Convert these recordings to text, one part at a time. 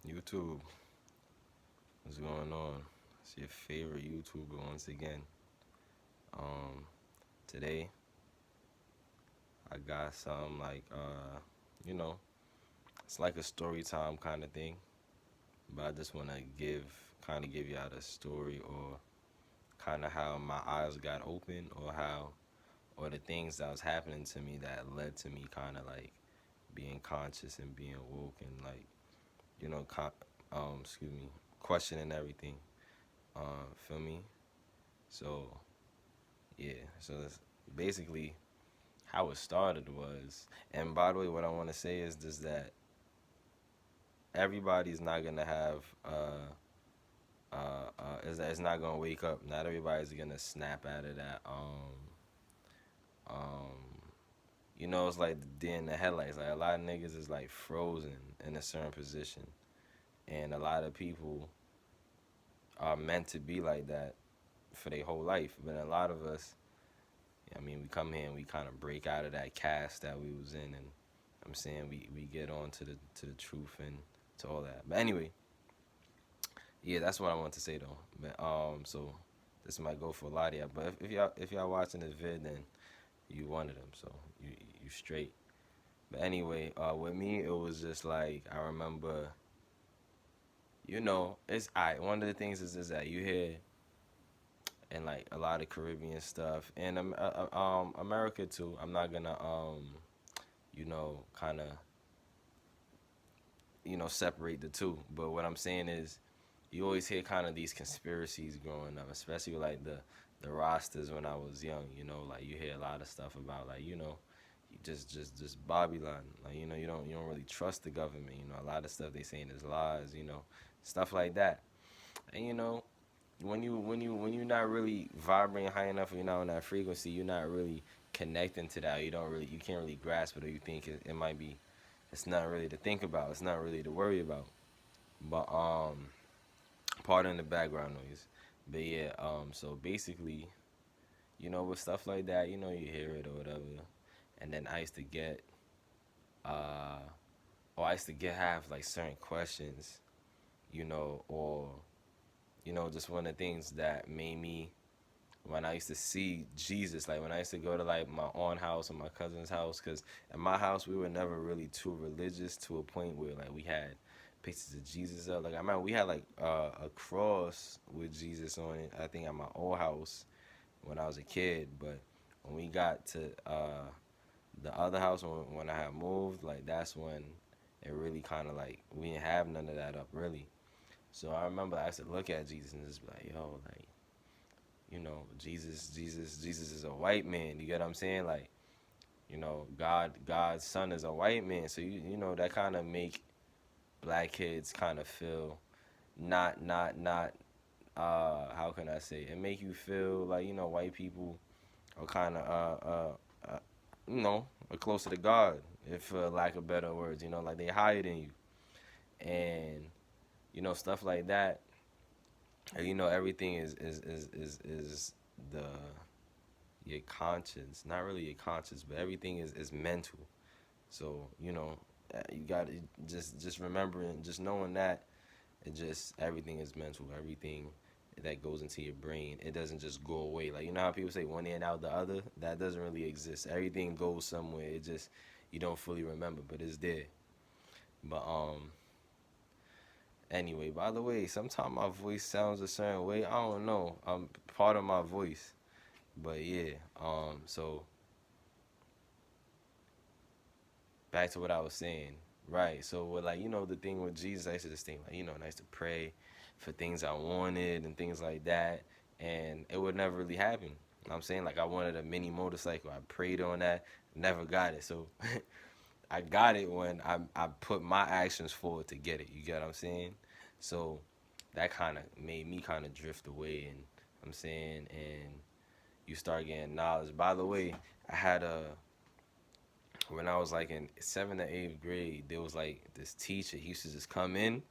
YouTube, what's going on? It's your favorite YouTuber once again. Um, Today I got some you know, it's like a story time kind of thing, but I just want to kind of give y'all the story or kind of how my eyes got open or the things that was happening to me that led to me kind of like being conscious and being woke and like, you know, excuse me, questioning everything. Feel me? So yeah, so that's basically how it started was. And by the way, what I want to say is just that everybody's not gonna have is not gonna wake up. Not everybody's gonna snap out of that. Um, it's like the deer in the headlights. Like a lot of niggas is like frozen in a certain position, and a lot of people are meant to be like that for their whole life. But a lot of us, I mean, we come here and we kind of break out of that cast that we was in, and I'm saying we get on to the truth and to all that. But anyway, yeah, that's what I want to say though. But so this might go for a lot of y'all. But if y'all watching this vid, then you one of them, so you straight. But anyway, with me it was just like I remember, it's I. One of the things is that you hear and like a lot of Caribbean stuff and America too. I'm not gonna kind of separate the two. But what I'm saying is, you always hear kind of these conspiracies growing up, especially with, like the rosters when I was young. Like you hear a lot of stuff about like you just Babylon. Like you don't really trust the government. A lot of stuff they saying is lies. Stuff like that. And when you're not really vibrating high enough, or you're not on that frequency, you're not really connecting to that. You can't really grasp it, or you think it might be. It's not really to think about. It's not really to worry about. But pardon the background noise. But yeah, so basically, with stuff like that, you hear it or whatever. And then uh, I used to get have like certain questions, or just one of the things that made me when I used to see Jesus, like when I used to go to like my aunt house or my cousin's house, because in my house we were never really too religious to a point where like we had pictures of Jesus up. Like I remember we had like a cross with Jesus on it. I think at my old house when I was a kid, but when we got to the other house when I had moved, like that's when it really kind of like we didn't have none of that up really. So I remember I used to look at Jesus and just be like, yo, like Jesus is a white man. You get what I'm saying? Like, God's son is a white man. So that kind of make black kids kind of feel not how can I say? It make you feel like white people are kind of are closer to God, if for lack of better words. Like they higher than you, and stuff like that. Everything is the your conscience, not really your conscience, but everything is mental. So you got to just remembering, just knowing that it just everything is mental. Everything that goes into your brain, it doesn't just go away. Like how people say one in out the other. That doesn't really exist. Everything goes somewhere. It just you don't fully remember, but it's there. But anyway, by the way, sometimes my voice sounds a certain way. I don't know. I'm part of my voice. But yeah, so back to what I was saying. Right. So with like, the thing with Jesus, I used to just think like, I used to pray for things I wanted and things like that. And it would never really happen. I'm saying like I wanted a mini motorcycle. I prayed on that, never got it. So I got it when I put my actions forward to get it. You get what I'm saying? So that kind of made me kind of drift away. And I'm saying, and you start getting knowledge. By the way, I had a when I was like in seventh or eighth grade, there was like this teacher. He used to just come in,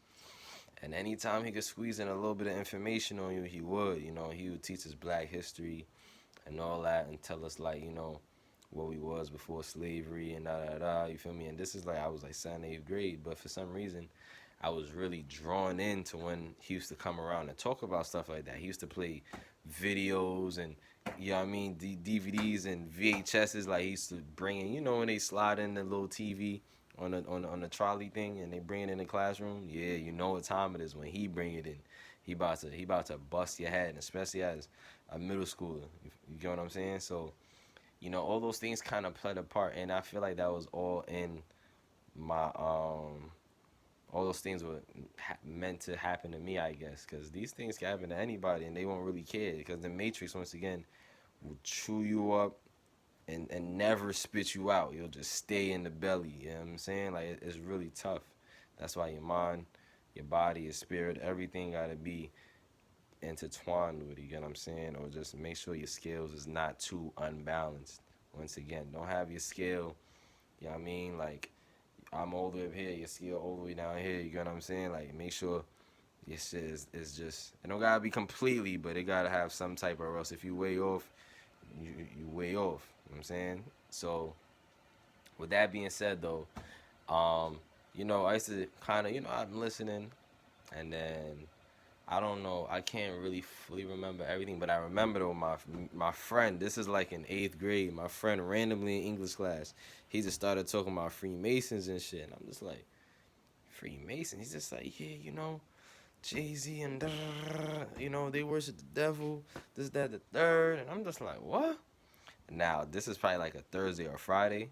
and anytime he could squeeze in a little bit of information on you, he would. He would teach us Black history and all that, and tell us like what we was before slavery and da da da. You feel me? And this is like I was like seventh, eighth grade, but for some reason, I was really drawn into when he used to come around and talk about stuff like that. He used to play videos and, you know what I mean, DVDs and VHSs. Like he used to bring in, you know, when they slide in the little TV on the trolley thing and they bring it in the classroom. Yeah, you know what time it is when he bring it in. He about to bust your head, and especially as a middle schooler. You get what I'm saying? So, you know, all those things kind of played a part, and I feel like that was all in my all those things were meant to happen to me, I guess, because these things can happen to anybody, and they won't really care. Because the Matrix, once again, will chew you up and never spit you out. You'll just stay in the belly. You know what I'm saying? Like it's really tough. That's why your mind, your body, your spirit, everything gotta be intertwined with it. You get what I'm saying? Or just make sure your scales is not too unbalanced. Once again, don't have your scale. You know what I mean? Like I'm all the way up here, your scale all the way down here. You get what I'm saying? Like make sure your shit is just. It don't gotta be completely, but it gotta have some type, or else if you way off, you way off. You know what I'm saying? So with that being said, though, um, you know, I used to kind of, you know, I'm listening, and then I don't know, I can't really fully remember everything, but I remember though my friend. This is like in eighth grade. My friend randomly in English class, he just started talking about Freemasons and shit, and I'm just like, Freemasons? He's just like, yeah, you know, Jay-Z and you know, they worship the devil, this, that, the third, and I'm just like, what? Now this is probably like a Thursday or Friday.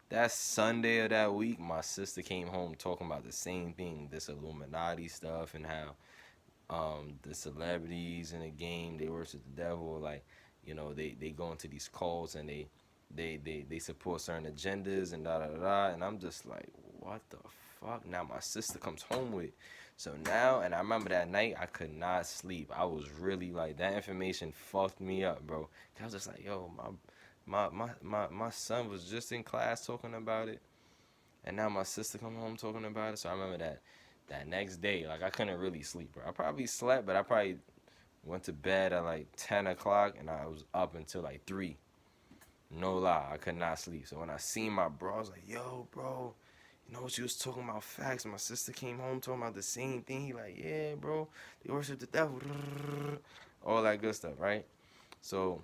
That Sunday of that week, my sister came home talking about the same thing, this Illuminati stuff, and how the celebrities in the game they worship the devil. Like, you know, they go into these cults and they support certain agendas and da da da. And I'm just like, what the fuck? Now my sister comes home with it. So now, and I remember that night I could not sleep. I was really like, that information fucked me up, bro. I was just like, yo, my son was just in class talking about it, and now my sister come home talking about it. So I remember that next day, like I couldn't really sleep, bro. I probably slept, but I probably went to bed at like 10 o'clock, and I was up until like 3. No lie, I could not sleep. So when I seen my bro, I was like, yo, bro, you know what you was talking about facts. My sister came home talking about the same thing. He like, yeah, bro, they worship the devil, all that good stuff, right? So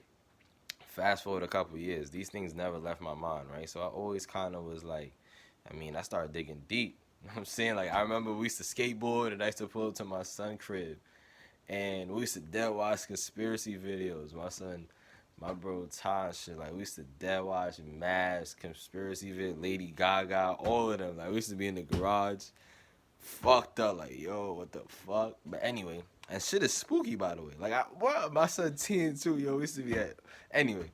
fast forward a couple years, these things never left my mind, right? So I always kind of was like, I mean, I started digging deep. You know what I'm saying? Like, I remember we used to skateboard and I used to pull up to my son crib. And we used to dead watch conspiracy videos. My son, my bro Ty and shit. Like, we used to dead watch Mass, conspiracy vid, Lady Gaga, all of them. Like, we used to be in the garage, fucked up. Like, yo, what the fuck? But anyway, and shit is spooky, by the way. Like, what? My son 10 too, yo. We used to be at. Anyway,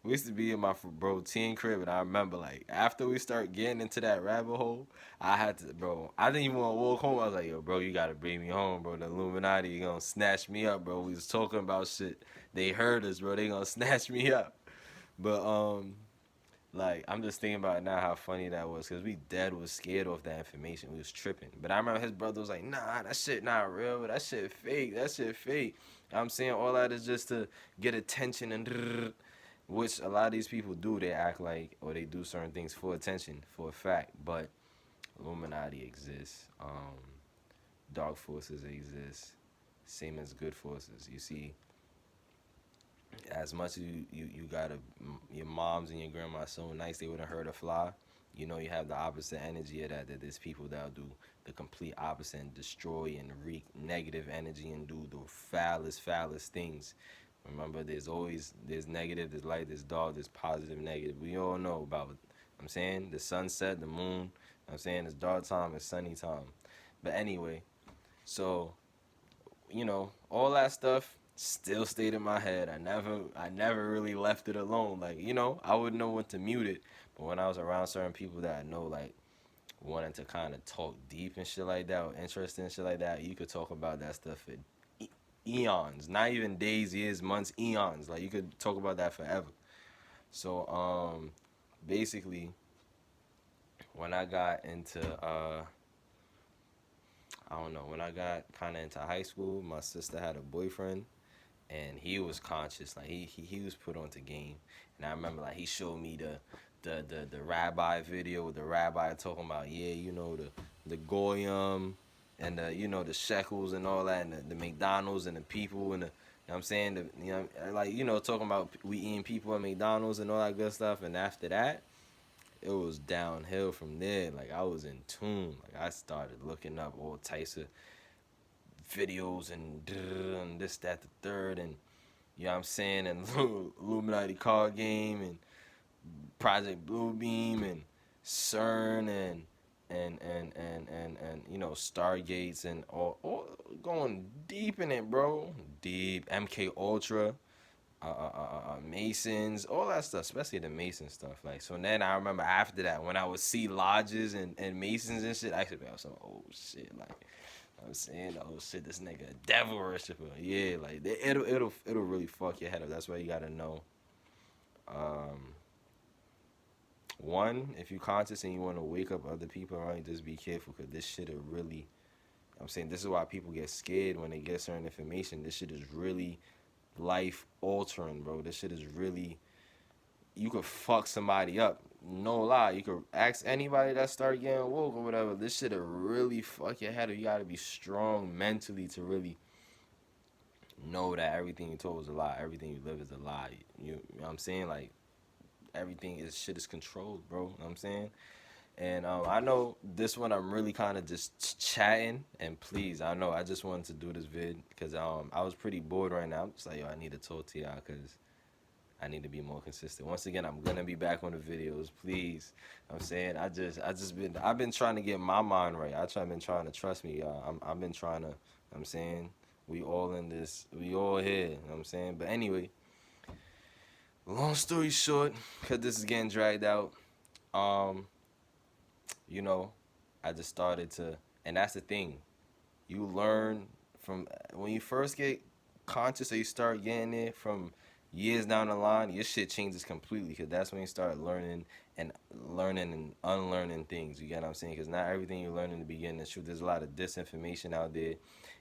we used to be in my bro teen crib, and I remember like after we start getting into that rabbit hole, I had to, bro. I didn't even want to walk home. I was like, yo, bro, you gotta bring me home, bro. The Illuminati gonna snatch me up, bro. We was talking about shit. They heard us, bro. They gonna snatch me up. But like I'm just thinking about it now how funny that was because we dead was scared off that information. We was tripping. But I remember his brother was like, nah, that shit not real. That shit fake. That shit fake. I'm saying all that is just to get attention and which a lot of these people do. They act like or they do certain things for attention, for a fact. But Illuminati exists. Dark forces exist. Same as good forces. You see, as much as you got your moms and your grandma so nice they wouldn't hurt a fly. You know you have the opposite energy of that. That there's people that'll do the complete opposite and destroy and wreak negative energy and do the foulest things. Remember, there's negative, there's light, there's dark, there's positive, negative. We all know about. I'm saying the sunset, the moon. I'm saying it's dark time, it's sunny time. But anyway, so all that stuff still stayed in my head. I never really left it alone. Like, I would know when to mute it. But when I was around certain people that I know, like, wanting to kind of talk deep and shit like that, or interested in shit like that, you could talk about that stuff for eons. Not even days, years, months, eons. Like, you could talk about that forever. So, basically, when I got into, I don't know, when I got kind of into high school, my sister had a boyfriend and he was conscious, like he was put onto game. And I remember like he showed me the rabbi video with the rabbi talking about, yeah, the goyim, and the shekels and all that, and the McDonald's and the people and the, you know what I'm saying, like, talking about we eating people at McDonald's and all that good stuff. And after that, it was downhill from there. Like, I was in tune. Like, I started looking up all types of videos and this, that, the third, and you know what I'm saying, and Illuminati card game and Project Bluebeam and CERN and Stargates and all going deep in it, bro. Deep. MK Ultra, Masons, all that stuff, especially the Mason stuff. Like, so then I remember after that, when I would see lodges and Masons and shit, I used to be like, oh shit, like, I'm saying, oh shit, this nigga a devil worshiper. Yeah, like, it'll really fuck your head up. That's why you gotta know. Um, One, if you're conscious and you want to wake up other people around you, just be careful, because this shit will really. I'm saying, this is why people get scared when they get certain information. This shit is really life altering, bro. This shit is really. You could fuck somebody up. No lie. You could ask anybody that start getting woke or whatever. This shit will really fuck your head up. You gotta be strong mentally to really know that everything you told is a lie. Everything you live is a lie. You know what I'm saying? Like, everything is shit is controlled, bro. You know what I'm saying? And I know this one I'm really kind of just chatting. And please, I know I just wanted to do this vid because I was pretty bored right now. I'm just like, yo, I need to talk to y'all because I need to be more consistent. Once again, I'm gonna be back on the videos, please. I'm saying, I've been trying to get my mind right. Been trying to trust me, y'all. I've been trying to. I'm saying, we all in this. We all here. You know what I'm saying, but anyway, long story short, because this is getting dragged out. Um, you know, I just started to, and that's the thing. You learn from when you first get conscious, or you start getting it from years down the line. Your shit changes completely, because that's when you start learning and unlearning things. You get what I'm saying? Because not everything you learn in the beginning is true. There's a lot of disinformation out there,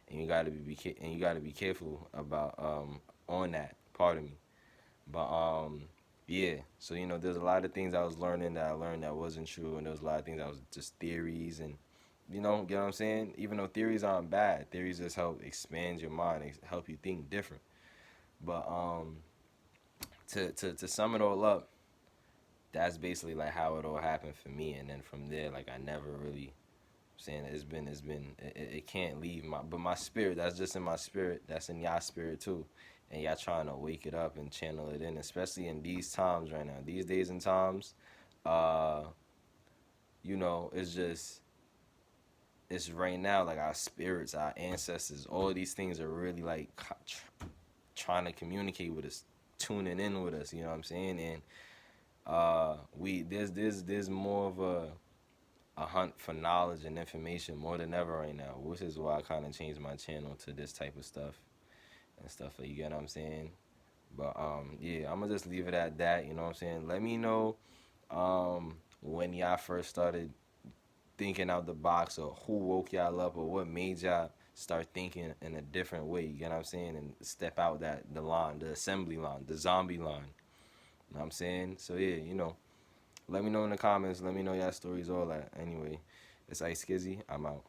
and you gotta be careful about on that part of me. But yeah. So there's a lot of things I was learning that I learned that wasn't true, and there was a lot of things that was just theories, and get what I'm saying. Even though theories aren't bad, theories just help expand your mind, help you think different. But to sum it all up, that's basically like how it all happened for me, and then from there, like, I never really saying it can't leave my spirit. That's just in my spirit. That's in y'all spirit too, and y'all trying to wake it up and channel it in, especially in these times right now, these days and times. uh it's just, it's right now, like, our spirits, our ancestors, all these things are really like trying to communicate with us, tuning in with us, you know what I'm saying. And we there's more of a hunt for knowledge and information more than ever right now, which is why I kind of changed my channel to this type of stuff and stuff. Like, you get what I'm saying? But yeah, I'm gonna just leave it at that. You know what I'm saying? Let me know when y'all first started thinking out the box, or who woke y'all up, or what made y'all start thinking in a different way. You get what I'm saying? And step out the line, the assembly line, the zombie line. You know what I'm saying? So yeah, let me know in the comments. Let me know y'all stories, all that. Anyway, it's Skizzy. I'm out.